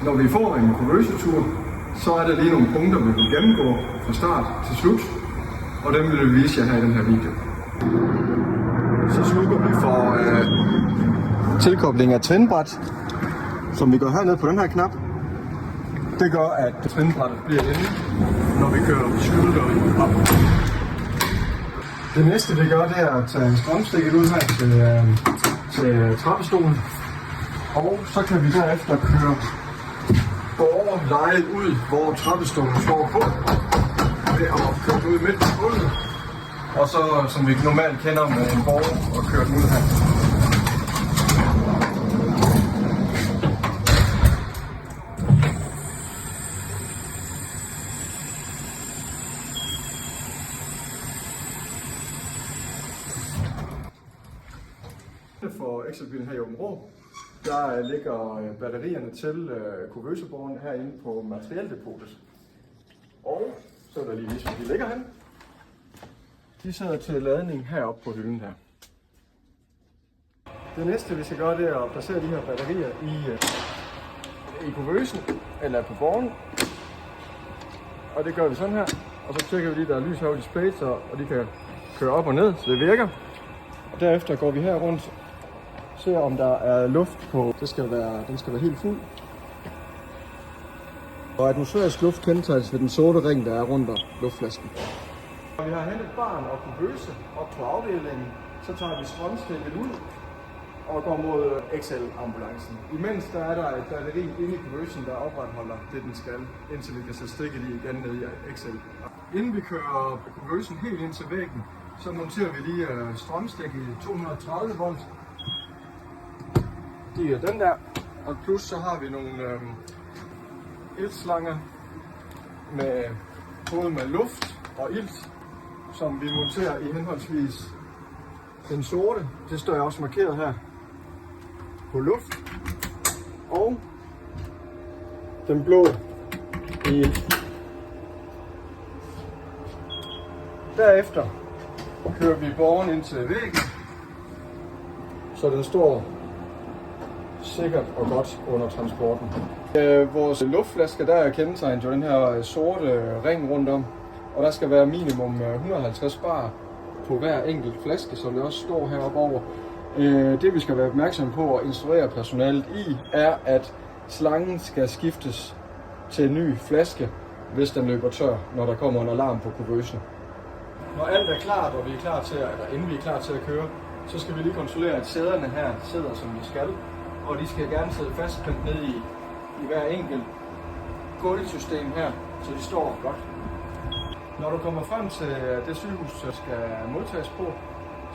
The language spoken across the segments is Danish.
Når vi får en kuvøsetur, så er der lige nogle punkter, vi vil gennemgå fra start til slut, og dem vil vi vise jer her i den her video. Så slukker vi for tilkobling af trinbræt, som vi gør hernede på den her knap. Det gør, at trinbrættet bliver inde, når vi kører skydedøren op. Det næste vi gør, det er at tage strømstikket ud her til trappestolen. Og så kan vi derefter køre borgerlejet ud, hvor trappestolen står på. Det er at køre ud midt på gulvet. Og så, som vi normalt kender med en borger, og køre den ud her. For Excelbilen her i Aabenraa, der ligger batterierne til kuvøseborgen herinde på materieldepotet. Og så er der lige ligesom de ligger hen. De sidder til ladning heroppe på hylden her. Det næste vi skal gøre, det er at placere de her batterier i kuvøsen eller på borgen. Og det gør vi sådan her. Og så tjekker vi lige, der er lys her display, og de kan køre op og ned, så det virker. Og derefter går vi her rundt, ser om der er luft på. Den skal være helt fuld. Og atmosfærisk luft kendetegnes ved den sorte ring, der er rundt om luftflasken. Når vi har hentet barn og kuvøse op på afdelingen, så tager vi strømstikket ud og går mod XL-ambulancen. Imens der er der et batteri inde i kuvøsen, der opretholder det, den skal, indtil vi kan sætte stikket i igen ned i XL. Inden vi kører kuvøsen helt ind til væggen, så monterer vi lige strømstikket i 230 volt. Det er den der, og plus så har vi nogle iltslanger med både med luft og ilt, som vi monterer i henholdsvis den sorte, det står jeg også markeret her, på luft, og den blå i ilt. Derefter kører vi borgen ind til væggen, så den står sikkert og godt under transporten. Vores luftflaske, der er kendetegnet jo den her sorte ring rundt om, og der skal være minimum 150 bar på hver enkelt flaske, som det også står heroppe over. Det vi skal være opmærksom på og instruere personalet i, er at slangen skal skiftes til en ny flaske, hvis den løber tør, når der kommer en alarm på kuvøsen. Når alt er klart, og vi er klar til inden vi er klar til at køre, så skal vi lige kontrollere, at sæderne her sidder som de skal. Og de skal gerne sidde fastklemt ned i hver enkelt gulvsystem her, så de står godt. Når du kommer frem til det sygehus, der skal modtages på,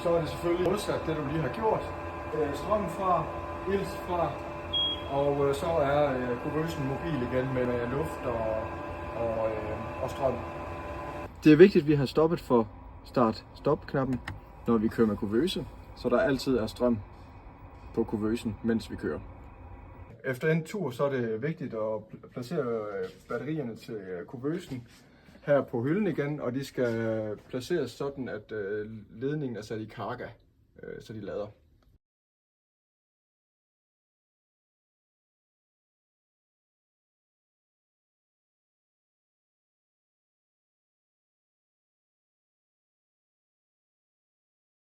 så er det selvfølgelig modsat det, du lige har gjort. Strøm fra, ilt fra, og så er kuvøsen mobil igen med luft og strøm. Det er vigtigt, at vi har stoppet for start-stop-knappen, når vi kører med kuvøse, så der altid er strøm på kuvøsen, mens vi kører. Efter en tur, så er det vigtigt at placere batterierne til kuvøsen her på hylden igen, og de skal placeres sådan, at ledningen er sat i karga, så de lader.